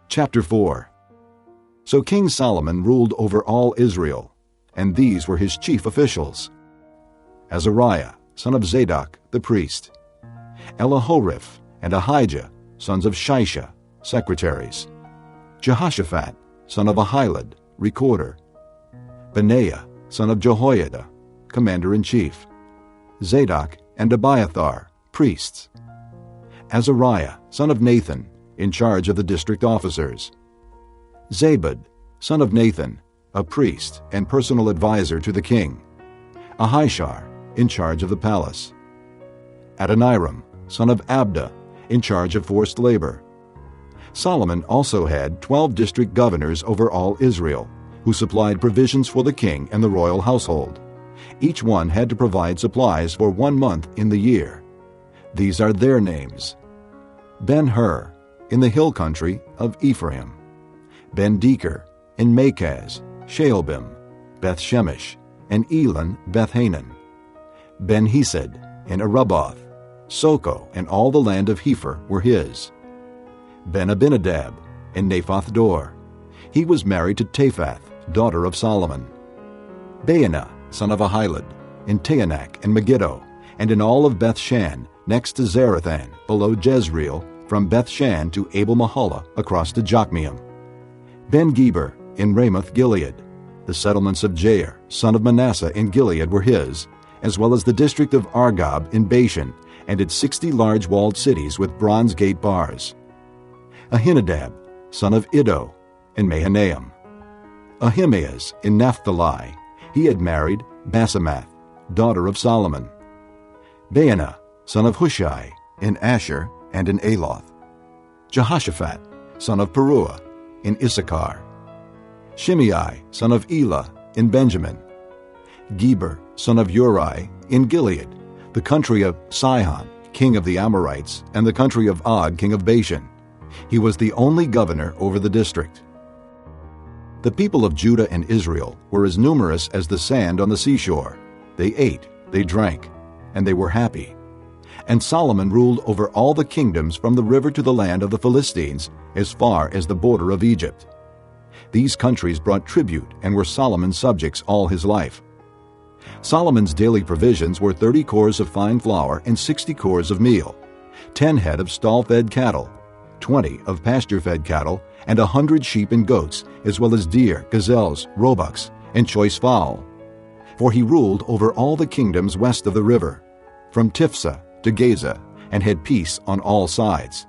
Chapter 4. So King Solomon ruled over all Israel, and these were his chief officials: Azariah, son of Zadok, the priest; Elihoreph and Ahijah, sons of Shisha, secretaries; Jehoshaphat, son of Ahilud, recorder; Benaiah, son of Jehoiada, commander-in-chief; Zadok and Abiathar, priests; Azariah, son of Nathan, in charge of the district officers; Zabud, son of Nathan, a priest and personal advisor to the king; Ahishar, in charge of the palace; Adoniram, son of Abda, in charge of forced labor. Solomon also had 12 district governors over all Israel, who supplied provisions for the king and the royal household. Each one had to provide supplies for 1 month in the year. These are their names: Ben-Hur, in the hill country of Ephraim; Ben-Deker, in Makaz, Shaalbim, Beth-Shemesh, and Elon Beth-Hanan; Ben-Hesed, in Arubboth; Soko and all the land of Hepher were his; Ben-Abinadab, in Naphoth Dor. He was married to Taphath, daughter of Solomon; Baanah, son of Ahilud, in Taanach and Megiddo, and in all of Beth-Shan, next to Zarethan, below Jezreel, from Beth-Shan to Abel-Mahalah, across to Jokmeam; Ben-Geber, in Ramoth-Gilead. The settlements of Jair, son of Manasseh, in Gilead were his, as well as the district of Argob in Bashan, and its 60 large walled cities with bronze gate bars; Ahinadab, son of Iddo, in Mahanaim; Ahimaaz, in Naphtali. He had married Basemath, daughter of Solomon; Baanah, son of Hushai, in Asher and in Aloth; Jehoshaphat, son of Peruah, in Issachar; Shimei, son of Elah, in Benjamin; Geber, son of Uri, in Gilead, the country of Sihon, king of the Amorites, and the country of Og, king of Bashan. He was the only governor over the district. The people of Judah and Israel were as numerous as the sand on the seashore. They ate, they drank, and they were happy. And Solomon ruled over all the kingdoms from the river to the land of the Philistines, as far as the border of Egypt. These countries brought tribute and were Solomon's subjects all his life. Solomon's daily provisions were 30 cores of fine flour and 60 cores of meal, 10 head of stall-fed cattle, 20 of pasture-fed cattle, and 100 sheep and goats, as well as deer, gazelles, roebucks, and choice fowl. For he ruled over all the kingdoms west of the river, from Tiphsah to Gaza, and had peace on all sides.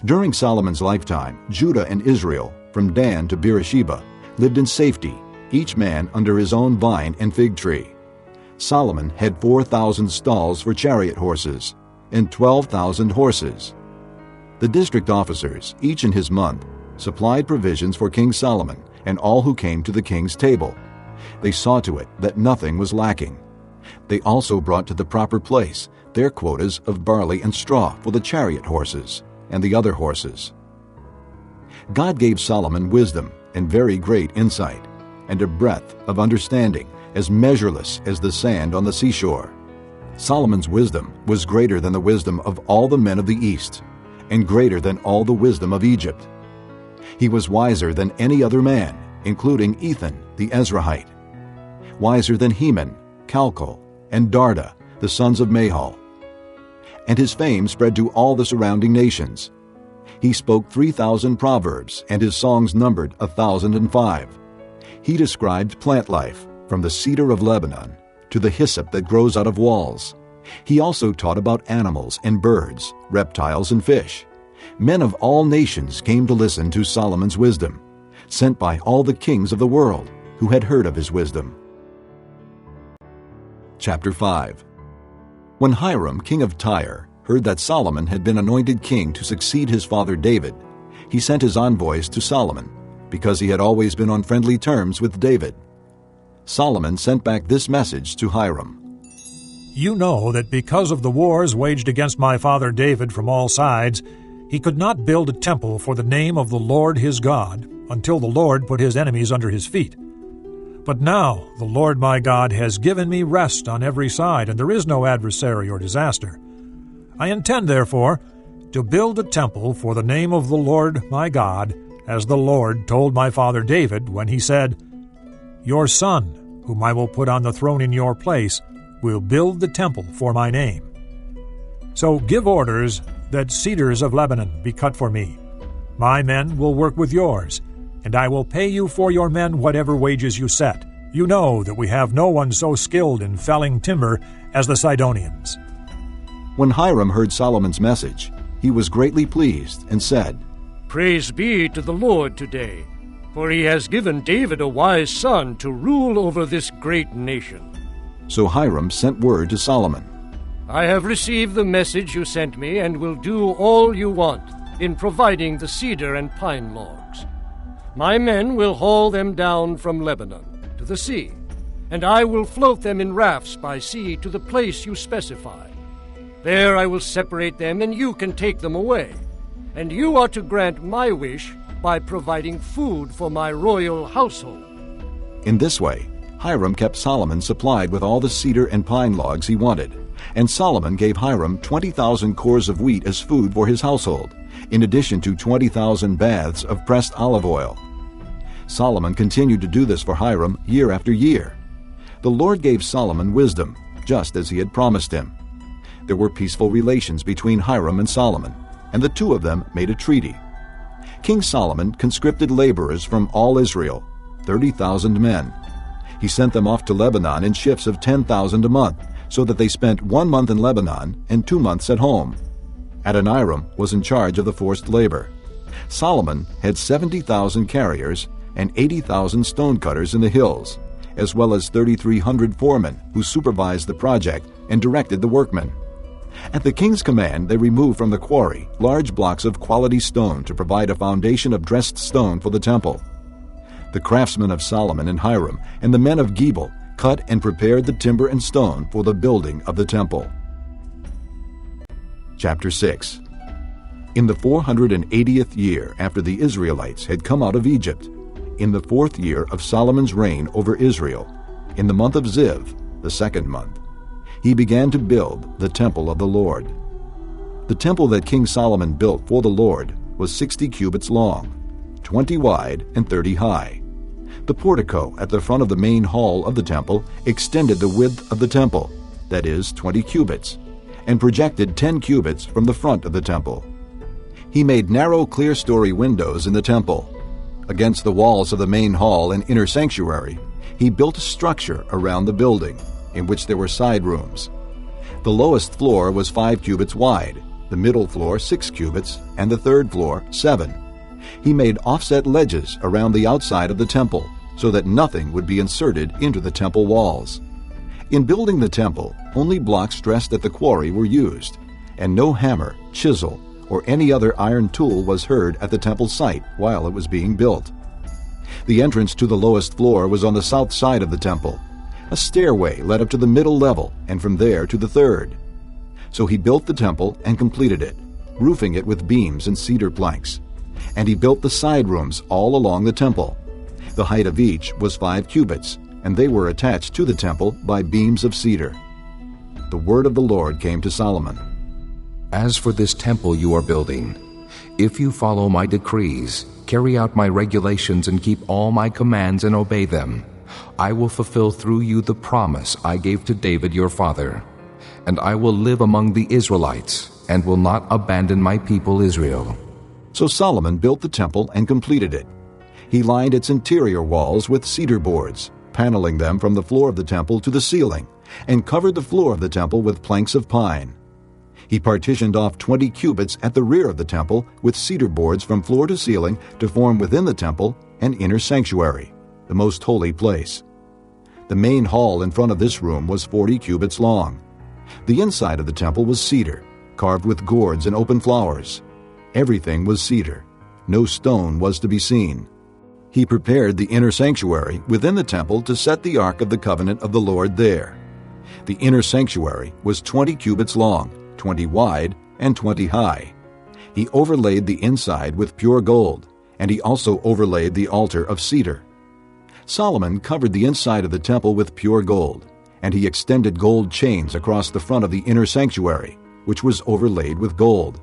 During Solomon's lifetime, Judah and Israel, from Dan to Beersheba, lived in safety, each man under his own vine and fig tree. Solomon had 4,000 stalls for chariot horses, and 12,000 horses. The district officers, each in his month, supplied provisions for King Solomon and all who came to the king's table. They saw to it that nothing was lacking. They also brought to the proper place their quotas of barley and straw for the chariot horses and the other horses. God gave Solomon wisdom and very great insight, and a breadth of understanding as measureless as the sand on the seashore. Solomon's wisdom was greater than the wisdom of all the men of the East, and greater than all the wisdom of Egypt. He was wiser than any other man, including Ethan the Ezrahite, wiser than Heman, Calcol, and Darda, the sons of Mahal. And his fame spread to all the surrounding nations. He spoke 3,000 proverbs, and his songs numbered 1,005. He described plant life, from the cedar of Lebanon to the hyssop that grows out of walls. He also taught about animals and birds, reptiles and fish. Men of all nations came to listen to Solomon's wisdom, sent by all the kings of the world who had heard of his wisdom. Chapter 5. When Hiram, king of Tyre, heard that Solomon had been anointed king to succeed his father David, he sent his envoys to Solomon, because he had always been on friendly terms with David. Solomon sent back this message to Hiram. You know that because of the wars waged against my father David from all sides, he could not build a temple for the name of the Lord his God, until the Lord put his enemies under his feet. But now the Lord my God has given me rest on every side, and there is no adversary or disaster. I intend, therefore, to build a temple for the name of the Lord my God as the Lord told my father David when he said, 'Your son, whom I will put on the throne in your place, will build the temple for my name.' So give orders that cedars of Lebanon be cut for me. My men will work with yours, and I will pay you for your men whatever wages you set. You know that we have no one so skilled in felling timber as the Sidonians." When Hiram heard Solomon's message, he was greatly pleased and said, "Praise be to the Lord today, for he has given David a wise son to rule over this great nation." So Hiram sent word to Solomon, "I have received the message you sent me and will do all you want in providing the cedar and pine logs. My men will haul them down from Lebanon to the sea, and I will float them in rafts by sea to the place you specify. There I will separate them, and you can take them away. And you are to grant my wish by providing food for my royal household." In this way, Hiram kept Solomon supplied with all the cedar and pine logs he wanted, and Solomon gave Hiram 20,000 cores of wheat as food for his household, in addition to 20,000 baths of pressed olive oil. Solomon continued to do this for Hiram year after year. The Lord gave Solomon wisdom, just as he had promised him. There were peaceful relations between Hiram and Solomon, and the two of them made a treaty. King Solomon conscripted laborers from all Israel, 30,000 men. He sent them off to Lebanon in shifts of 10,000 a month, so that they spent 1 month in Lebanon and 2 months at home. Adoniram was in charge of the forced labor. Solomon had 70,000 carriers and 80,000 stonecutters in the hills, as well as 3,300 foremen who supervised the project and directed the workmen. At the king's command, they removed from the quarry large blocks of quality stone to provide a foundation of dressed stone for the temple. The craftsmen of Solomon and Hiram and the men of Blble cut and prepared the timber and stone for the building of the temple. Chapter 6. In the 480th year after the Israelites had come out of Egypt, in the 4th year of Solomon's reign over Israel, in the month of Ziv, the 2nd month, he began to build the temple of the Lord. The temple that King Solomon built for the Lord was 60 cubits long, 20 wide, and 30 high. The portico at the front of the main hall of the temple extended the width of the temple, that is, 20 cubits, and projected 10 cubits from the front of the temple. He made narrow clerestory windows in the temple. Against the walls of the main hall and inner sanctuary, he built a structure around the building, in which there were side rooms. The lowest floor was 5 cubits wide, the middle floor 6 cubits, and the third floor 7. He made offset ledges around the outside of the temple, so that nothing would be inserted into the temple walls. In building the temple, only blocks dressed at the quarry were used, and no hammer, chisel, or any other iron tool was heard at the temple site while it was being built. The entrance to the lowest floor was on the south side of the temple. A stairway led up to the middle level, and from there to the third. So he built the temple and completed it, roofing it with beams and cedar planks. And he built the side rooms all along the temple. The height of each was 5 cubits, and they were attached to the temple by beams of cedar. The word of the Lord came to Solomon. "As for this temple you are building, if you follow my decrees, carry out my regulations, and keep all my commands and obey them, I will fulfill through you the promise I gave to David your father. And I will live among the Israelites, and will not abandon my people Israel." So Solomon built the temple and completed it. He lined its interior walls with cedar boards, paneling them from the floor of the temple to the ceiling, and covered the floor of the temple with planks of pine. He partitioned off 20 cubits at the rear of the temple with cedar boards from floor to ceiling to form within the temple an inner sanctuary, the most holy place. The main hall in front of this room was 40 cubits long. The inside of the temple was cedar, carved with gourds and open flowers. Everything was cedar. No stone was to be seen. He prepared the inner sanctuary within the temple to set the Ark of the Covenant of the Lord there. The inner sanctuary was 20 cubits long, 20 wide, and 20 high. He overlaid the inside with pure gold, and he also overlaid the altar of cedar. Solomon covered the inside of the temple with pure gold, and he extended gold chains across the front of the inner sanctuary, which was overlaid with gold.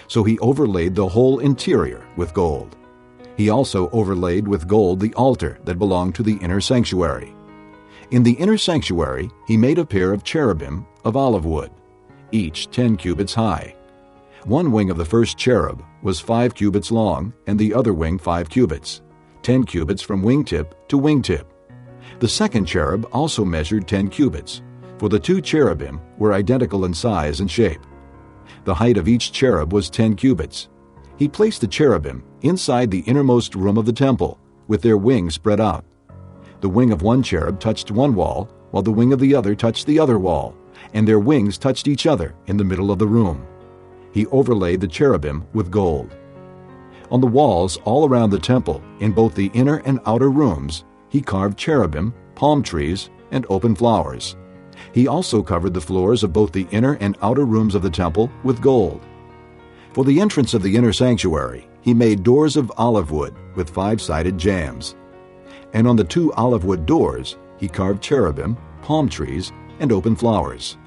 So he overlaid the whole interior with gold. He also overlaid with gold the altar that belonged to the inner sanctuary. In the inner sanctuary he made a pair of cherubim of olive wood, each 10 cubits high. One wing of the first cherub was 5 cubits long, and the other wing 5 cubits, 10 cubits from wingtip to wingtip. The second cherub also measured 10 cubits, for the 2 cherubim were identical in size and shape. The height of each cherub was 10 cubits. He placed the cherubim inside the innermost room of the temple, with their wings spread out. The wing of one cherub touched one wall, while the wing of the other touched the other wall, and their wings touched each other in the middle of the room. He overlaid the cherubim with gold. On the walls all around the temple, in both the inner and outer rooms, he carved cherubim, palm trees, and open flowers. He also covered the floors of both the inner and outer rooms of the temple with gold. For the entrance of the inner sanctuary, he made doors of olive wood with 5-sided jambs. And on the 2 olive wood doors he carved cherubim, palm trees, and open flowers,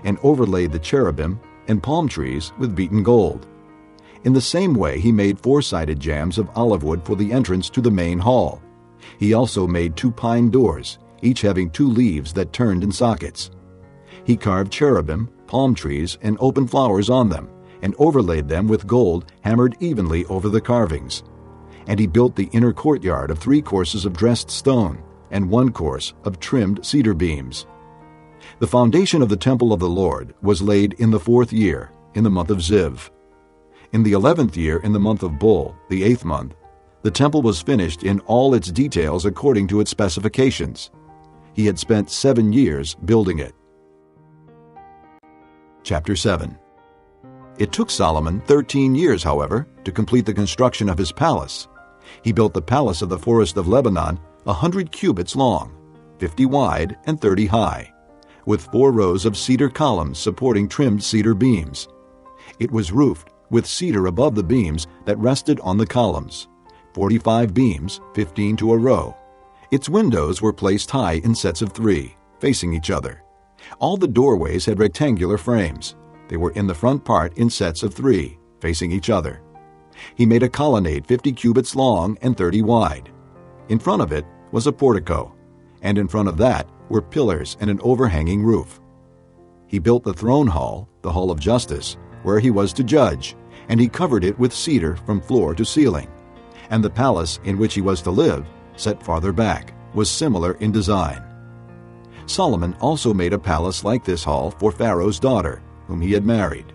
and overlaid the cherubim and palm trees with beaten gold. In the same way he made 4-sided jambs of olive wood for the entrance to the main hall. He also made 2 pine doors, each having 2 leaves that turned in sockets. He carved cherubim, palm trees, and open flowers on them, and overlaid them with gold hammered evenly over the carvings. And he built the inner courtyard of 3 courses of dressed stone, and 1 course of trimmed cedar beams. The foundation of the temple of the Lord was laid in the 4th year, in the month of Ziv. In the 11th year, in the month of Bul, the 8th month, the temple was finished in all its details according to its specifications. He had spent 7 years building it. Chapter 7. It took Solomon 13 years, however, to complete the construction of his palace. He built the palace of the forest of Lebanon 100 cubits long, 50 wide, and 30 high, with 4 rows of cedar columns supporting trimmed cedar beams. It was roofed with cedar above the beams that rested on the columns, 45 beams, 15 to a row. Its windows were placed high in sets of 3, facing each other. All the doorways had rectangular frames. They were in the front part in sets of 3, facing each other. He made a colonnade 50 cubits long and 30 wide. In front of it was a portico, and in front of that were pillars and an overhanging roof. He built the throne hall, the hall of justice, where he was to judge, and he covered it with cedar from floor to ceiling. And the palace in which he was to live, set farther back, was similar in design. Solomon also made a palace like this hall for Pharaoh's daughter, whom he had married.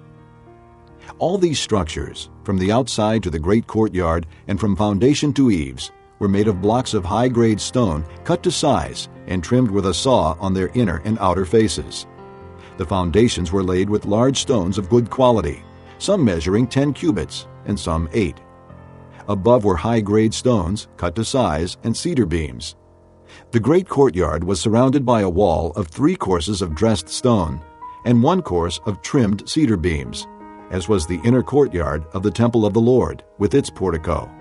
All these structures, from the outside to the great courtyard and from foundation to eaves, were made of blocks of high-grade stone cut to size and trimmed with a saw on their inner and outer faces. The foundations were laid with large stones of good quality, some measuring 10 cubits and some 8. Above were high-grade stones cut to size and cedar beams. The great courtyard was surrounded by a wall of 3 courses of dressed stone and 1 course of trimmed cedar beams, as was the inner courtyard of the temple of the Lord with its portico.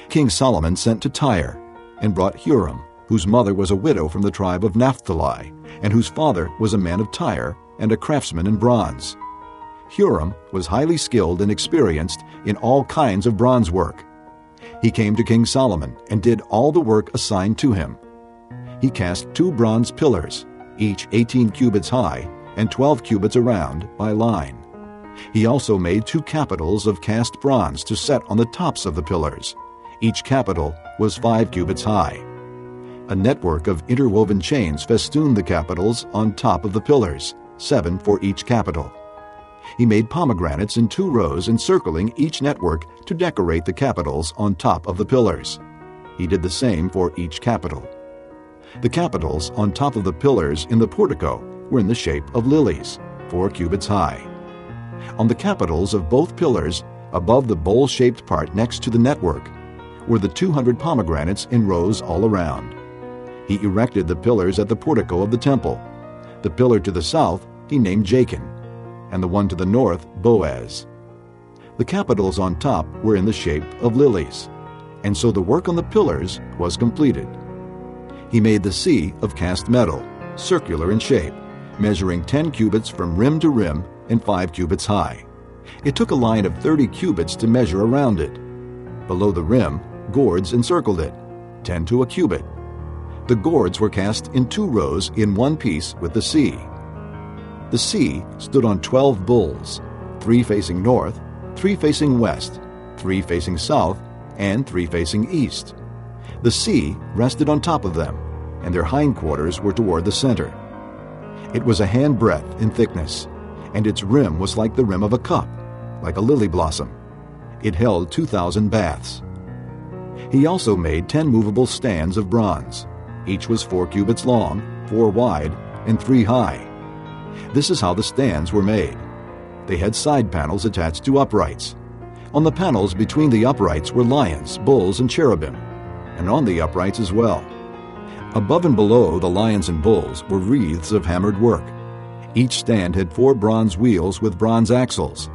King Solomon sent to Tyre and brought Huram, whose mother was a widow from the tribe of Naphtali, and whose father was a man of Tyre and a craftsman in bronze. Huram was highly skilled and experienced in all kinds of bronze work. He came to King Solomon and did all the work assigned to him. He cast 2 bronze pillars, each 18 cubits high and 12 cubits around by line. He also made 2 capitals of cast bronze to set on the tops of the pillars. Each capital was 5 cubits high. A network of interwoven chains festooned the capitals on top of the pillars, 7 for each capital. He made pomegranates in 2 rows encircling each network to decorate the capitals on top of the pillars. He did the same for each capital. The capitals on top of the pillars in the portico were in the shape of lilies, 4 cubits high. On the capitals of both pillars, above the bowl-shaped part next to the network, were the 200 pomegranates in rows all around. He erected the pillars at the portico of the temple. The pillar to the south he named Jachin, and the one to the north Boaz. The capitals on top were in the shape of lilies, and so the work on the pillars was completed. He made the sea of cast metal, circular in shape, measuring 10 cubits from rim to rim and 5 cubits high. It took a line of 30 cubits to measure around it. Below the rim Gourds encircled it, 10 to a cubit. The gourds were cast in 2 rows in one piece with the sea. The sea stood on 12 bulls, 3 facing north, 3 facing west, 3 facing south, and 3 facing east. The sea rested on top of them, and their hindquarters were toward the center. It was a handbreadth in thickness, and its rim was like the rim of a cup, like a lily blossom. It held 2,000 baths. He also made 10 movable stands of bronze. Each was 4 cubits long, 4 wide, and 3 high. This is how the stands were made. They had side panels attached to uprights. On the panels between the uprights were lions, bulls, and cherubim, and on the uprights as well. Above and below the lions and bulls were wreaths of hammered work. Each stand had 4 bronze wheels with bronze axles,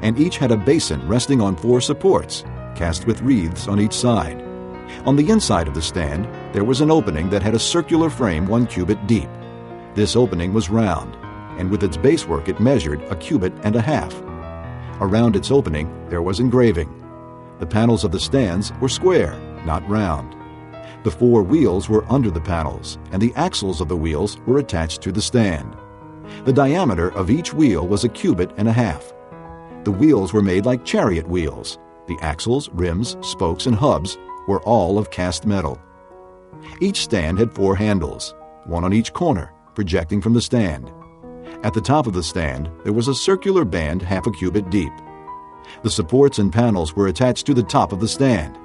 and each had a basin resting on 4 supports, cast with wreaths on each side. On the inside of the stand there was an opening that had a circular frame 1 cubit deep. This opening was round, and with its basework it measured 1.5 cubits. Around its opening there was engraving. The panels of the stands were square, not round. The 4 wheels were under the panels, and the axles of the wheels were attached to the stand. The diameter of each wheel was 1.5 cubits. The wheels were made like chariot wheels. The axles, rims, spokes, and hubs were all of cast metal. Each stand had 4 handles, 1 on each corner, projecting from the stand. At the top of the stand there was a circular band 0.5 cubit deep. The supports and panels were attached to the top of the stand.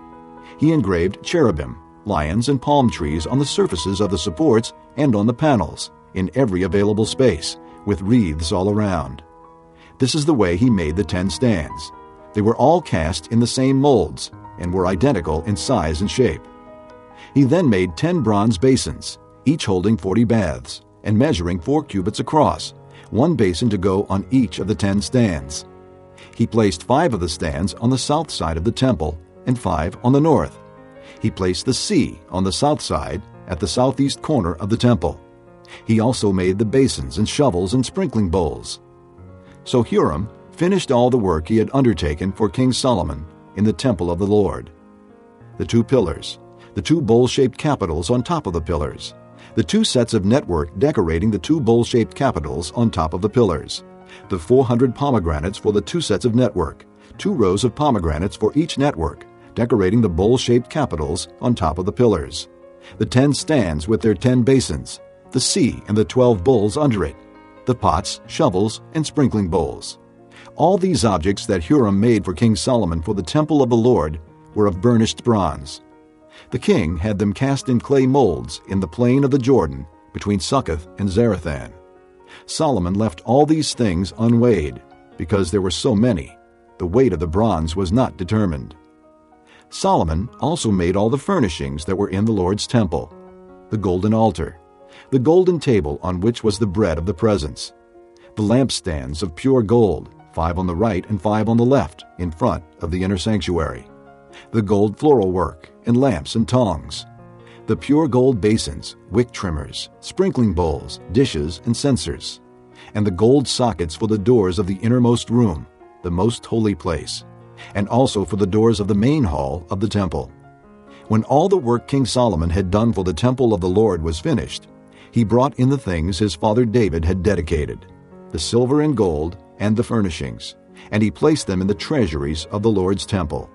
He engraved cherubim, lions, and palm trees on the surfaces of the supports and on the panels, in every available space, with wreaths all around. This is the way he made the 10 stands. They were all cast in the same molds, and were identical in size and shape. He then made 10 bronze basins, each holding 40 baths, and measuring 4 cubits across, 1 basin to go on each of the 10 stands. He placed 5 of the stands on the south side of the temple, and 5 on the north. He placed the sea on the south side, at the southeast corner of the temple. He also made the basins and shovels and sprinkling bowls. So Huram finished all the work he had undertaken for King Solomon in the temple of the Lord. The 2 pillars, the 2 bowl-shaped capitals on top of the pillars, the 2 sets of network decorating the 2 bowl-shaped capitals on top of the pillars, the 400 pomegranates for the 2 sets of network, 2 rows of pomegranates for each network, decorating the bowl-shaped capitals on top of the pillars, the 10 stands with their 10 basins, the sea and the 12 bowls under it, the pots, shovels, and sprinkling bowls. All these objects that Huram made for King Solomon for the temple of the Lord were of burnished bronze. The king had them cast in clay molds in the plain of the Jordan between Succoth and Zarethan. Solomon left all these things unweighed, because there were so many. The weight of the bronze was not determined. Solomon also made all the furnishings that were in the Lord's temple: the golden altar, the golden table on which was the bread of the presence, the lampstands of pure gold, 5 on the right and 5 on the left, in front of the inner sanctuary, the gold floral work and lamps and tongs, the pure gold basins, wick trimmers, sprinkling bowls, dishes, and censers, and the gold sockets for the doors of the innermost room, the most holy place, and also for the doors of the main hall of the temple. When all the work King Solomon had done for the temple of the Lord was finished, he brought in the things his father David had dedicated, the silver and gold and the furnishings, and he placed them in the treasuries of the Lord's temple.